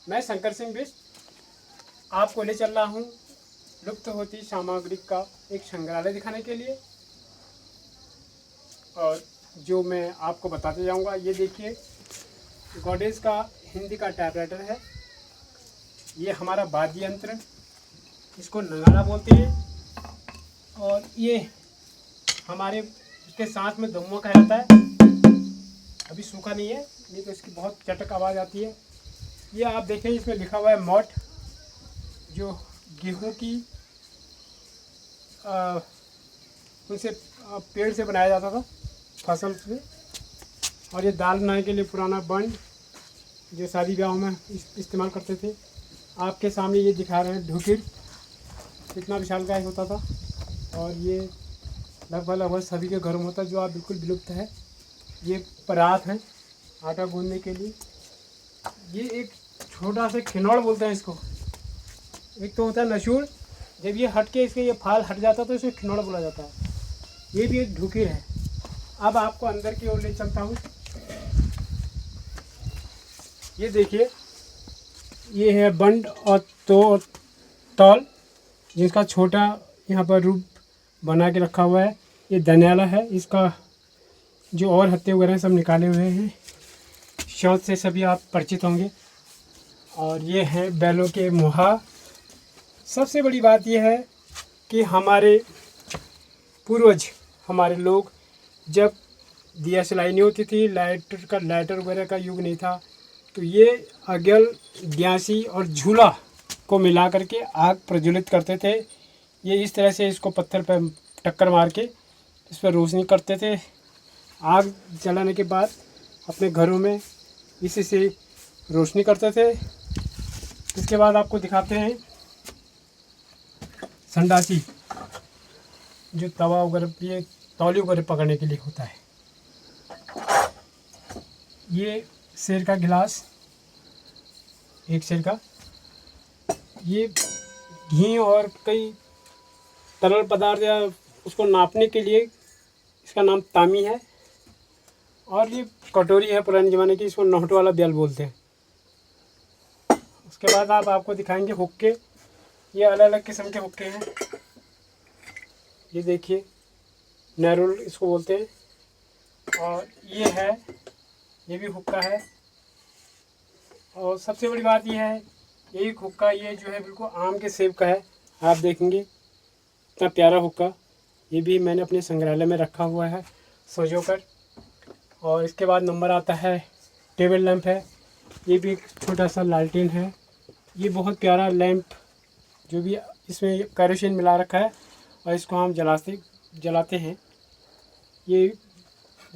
मैं शंकर सिंह बिष्ट आपको ले चल रहा हूँ लुप्त होती सामग्री का एक संग्रहालय दिखाने के लिए। और जो मैं आपको बताते जाऊँगा, ये देखिए गॉडेज का हिंदी का टाइपराइटर है। ये हमारा वाद्य यंत्र, इसको नगाड़ा बोलते हैं। और ये हमारे इसके साथ में धुम्मा कहलाता है। अभी सूखा नहीं है, नहीं तो इसकी बहुत चटक आवाज़ आती है। ये आप देखें, इसमें लिखा हुआ है मोट, जो गेहूं की उनसे पेड़ से बनाया जाता था, फसल से। और ये दाल बनाने के लिए पुराना बंड, जो शादी ब्याह में इस्तेमाल करते थे। आपके सामने ये दिखा रहे हैं ढुकिर, कितना विशालकाय होता था। और ये लगभग सभी के घरों में होता है, जो आप बिल्कुल विलुप्त है। ये परात है आटा गूंदने के लिए। ये एक छोटा सा खिनौड़ बोलते हैं इसको। एक तो होता है नशूर, जब ये हट के इसके ये फाल हट जाता तो इसको खिनौड़ बोला जाता है। ये भी एक ढुकिर है। अब आपको अंदर की ओर ले चलता हूँ। ये देखिए, ये है बंड और तौल, जिसका छोटा यहाँ पर रूप बना के रखा हुआ है। ये दनियाला है, इसका जो और हत्ते वगैरह सब निकाले हुए हैं। शौच से सभी आप परिचित होंगे। और ये है बैलों के मुहा। सबसे बड़ी बात यह है कि हमारे पूर्वज, हमारे लोग, जब दिया सलाई नहीं होती थी, लाइटर वगैरह का युग नहीं था, तो ये अगल, ग्यासी और झूला को मिला करके आग प्रज्वलित करते थे। ये इस तरह से इसको पत्थर पर टक्कर मार के इस पर रोशनी करते थे। आग जलाने के बाद अपने घरों में इसी से रोशनी करते थे। इसके बाद आपको दिखाते हैं संडासी, जो तवा वगैरह, ये तौली वगैरह पकड़ने के लिए होता है। ये शेर का गिलास, एक शेर का। ये घी और कई तरल पदार्थ या उसको नापने के लिए, इसका नाम तामी है। और ये कटोरी है पुराने ज़माने की, इसको नोहट वाला ब्याल बोलते हैं। उसके बाद आपको दिखाएंगे हुक्के। ये अलग अलग किस्म के हुक्के हैं। ये देखिए, नैरोल इसको बोलते हैं। और ये है, ये भी हुक्का है। और सबसे बड़ी बात ये है, एक हुक्का ये जो है बिल्कुल आम के सेब का है। आप देखेंगे इतना प्यारा हुक्का। ये भी मैंने अपने संग्रहालय में रखा हुआ है सजो कर। और इसके बाद नंबर आता है टेबल लैंप है। ये भी एक छोटा सा लालटेन है। ये बहुत प्यारा लैंप, जो भी इसमें केरोसिन मिला रखा है और इसको हम जलाते हैं। ये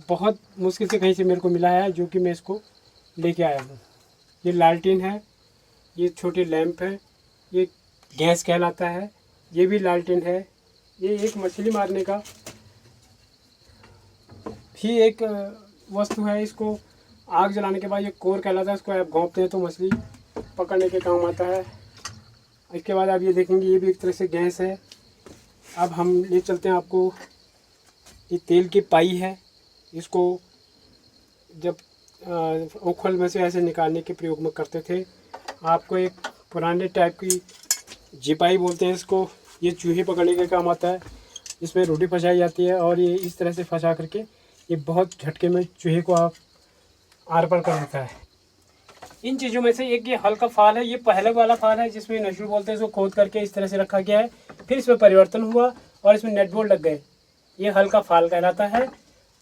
बहुत मुश्किल से कहीं से मेरे को मिला है, जो कि मैं इसको लेके आया हूँ। ये लालटेन है, ये छोटे लैंप है, ये गैस कहलाता है। ये भी लालटेन है। ये एक मछली मारने का ही एक वस्तु है। इसको आग जलाने के बाद ये कोर कहलाता है, इसको आप घोंपते हैं तो मछली पकड़ने के काम आता है। इसके बाद आप ये देखेंगे, ये भी एक तरह से गैस है। अब हम ले चलते हैं आपको, ये तेल की पाई है। इसको जब उखल में से ऐसे निकालने के प्रयोग में करते थे। आपको एक पुराने टाइप की जिपाई बोलते हैं इसको। ये चूहे पकड़ने के काम आता है। इसमें रोटी फंसाई जाती है और ये इस तरह से फंसा करके ये बहुत झटके में चूहे को आप आर पार कर देता है। इन चीज़ों में से एक ये हल्का फाल है। ये पहले वाला फाल है, जिसमें नशूर बोलते हैं। इसको खोद करके इस तरह से रखा गया है। फिर इसमें परिवर्तन हुआ और इसमें नेट बोल्ट लग गए। ये हल्का फाल कहलाता है।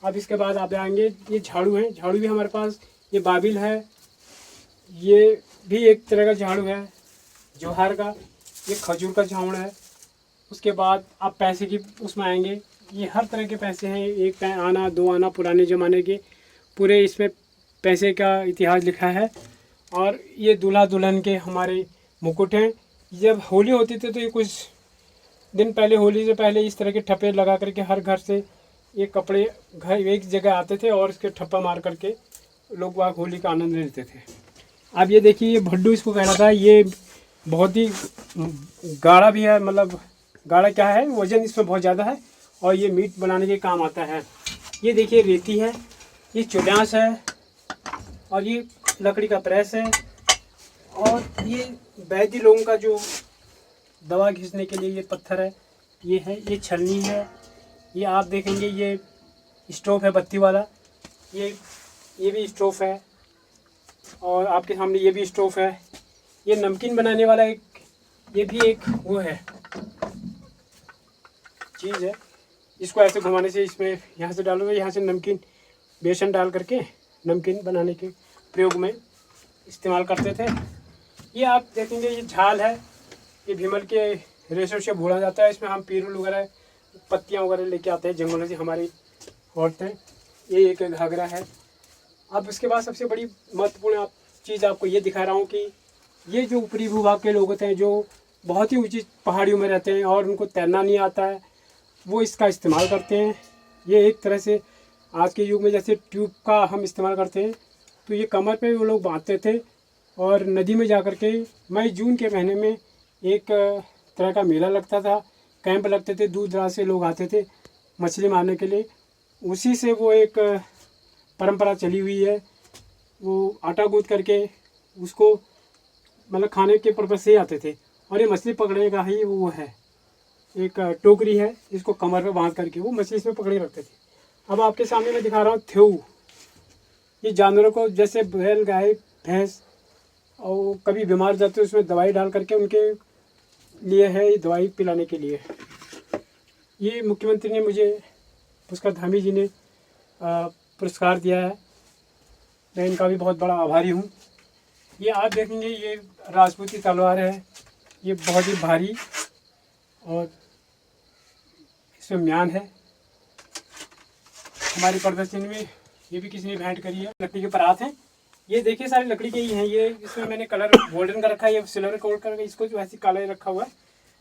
अब इसके बाद आप आएंगे, ये झाड़ू है। झाड़ू भी हमारे पास, ये बाबिल है। ये भी एक तरह का झाड़ू है, जोहार का। ये खजूर का झाड़ू है। उसके बाद आप पैसे की उसमें आएंगे। ये हर तरह के पैसे हैं, एक आना, दो आना, पुराने ज़माने के पूरे इसमें पैसे का इतिहास लिखा है। और ये दूल्हा दुल्हन के हमारे मुकुट हैं। जब होली होती थी तो ये कुछ दिन पहले, होली से पहले, इस तरह के ठप्पे लगा करके हर घर से ये कपड़े घर एक जगह आते थे और इसके ठप्पा मार करके लोग वहाँ होली का आनंद लेते थे। अब ये देखिए, ये भड्डू इसको कहना था। ये बहुत ही गाढ़ा भी है, मतलब गाढ़ा क्या है, वजन इसमें बहुत ज़्यादा है और ये मीट बनाने के काम आता है। ये देखिए रेती है, ये चुल्यांस है और ये लकड़ी का प्रेस है। और ये वैद्य लोगों का जो दवा घिसने के लिए ये पत्थर है, ये छलनी है। ये आप देखेंगे ये स्टोव है बत्ती वाला, ये भी स्टोव है। और आपके सामने ये भी स्टोव है। ये नमकीन बनाने वाला ये भी एक वो है चीज़ है। इसको ऐसे घुमाने से इसमें यहाँ से डालोगे, यहाँ से नमकीन बेसन डाल करके नमकीन बनाने के प्रयोग में इस्तेमाल करते थे। ये आप देखेंगे ये झाल है, ये भीमल के रेशों से भूना जाता है। इसमें हम पीरुल वगैरह पत्तियाँ वगैरह लेके आते हैं जंगलों से हमारी औरतें। ये एक घाघरा है। अब उसके बाद सबसे बड़ी महत्वपूर्ण चीज़ आपको ये दिखा रहा हूँ कि ये जो ऊपरी भूभाग के लोग होते हैं जो बहुत ही ऊंची पहाड़ियों में रहते हैं और उनको तैरना नहीं आता है, वो इसका इस्तेमाल करते हैं। ये एक तरह से आज के युग में जैसे ट्यूब का हम इस्तेमाल करते हैं, तो ये कमर पे वो लोग बांधते थे और नदी में जा कर के मई जून के महीने में एक तरह का मेला लगता था, कैंप लगते थे, दूर दराज से लोग आते थे मछली मारने के लिए। उसी से वो एक परंपरा चली हुई है। वो आटा गूंथ करके उसको मतलब खाने के पर्पज़ से ही आते थे। और ये मछली पकड़ने का ही वो है, एक टोकरी है, इसको कमर पे बांध करके वो मछली इसमें पकड़े रखते थे। अब आपके सामने मैं दिखा रहा हूँ थेऊ। ये जानवरों को जैसे बैल गाय भैंस और कभी बीमार जाते हैं उसमें दवाई डाल करके उनके लिए है, ये दवाई पिलाने के लिए। ये मुख्यमंत्री ने मुझे पुष्कर धामी जी ने पुरस्कार दिया है, मैं इनका भी बहुत बड़ा आभारी हूँ। ये आप देखेंगे ये राजपूती तलवार है, ये बहुत ही भारी और इसमें म्यान है। हमारी प्रदर्शनी में ये भी किसी ने भेंट करी है। लकड़ी के परात हैं, ये देखिए सारी लकड़ी के ही हैं। ये इसमें मैंने कलर गोल्डन का रखा है, ये सिल्वर कोट करके इसको जो ऐसे काला रखा हुआ है।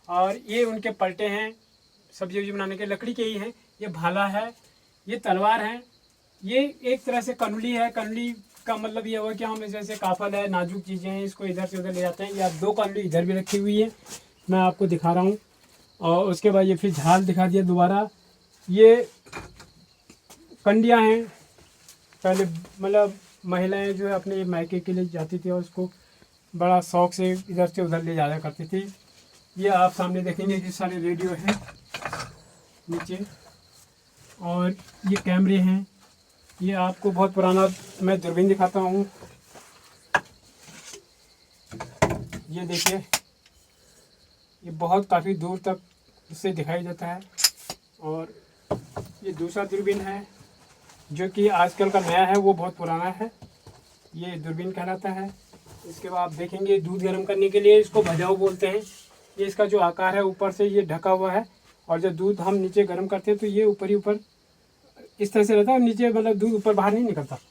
और ये उनके पलटे हैं, सब्जी वब्जी बनाने के लकड़ी के ही हैं। ये भाला है, ये तलवार है, ये एक तरह से कनुली है। कनुली का मतलब ये हुआ कि हम जैसे काफल है, नाजुक चीज़ें हैं, इसको इधर से उधर ले जाते हैं। या 2 कनुली इधर भी रखी हुई है, मैं आपको दिखा रहा हूँ। और उसके बाद ये फिर झाल दिखा दिया दोबारा। ये कंडियाँ हैं, पहले मतलब महिलाएं जो है अपने मायके के लिए जाती थी और उसको बड़ा शौक से इधर से उधर ले जाया करती थी। ये आप सामने देखेंगे कि सारे रेडियो हैं नीचे, और ये कैमरे हैं। ये आपको बहुत पुराना मैं दूरबीन दिखाता हूँ, ये देखिए, ये बहुत काफ़ी दूर तक इससे दिखाई देता है। और ये दूसरा दूरबीन है जो कि आजकल का नया है, वो बहुत पुराना है, ये दूरबीन कहलाता है। इसके बाद आप देखेंगे दूध गर्म करने के लिए इसको भजाऊ बोलते हैं। ये इसका जो आकार है ऊपर से ये ढका हुआ है, और जब दूध हम नीचे गर्म करते हैं तो ये ऊपर ही ऊपर इस तरह से रहता है, नीचे मतलब दूध ऊपर बाहर नहीं निकलता।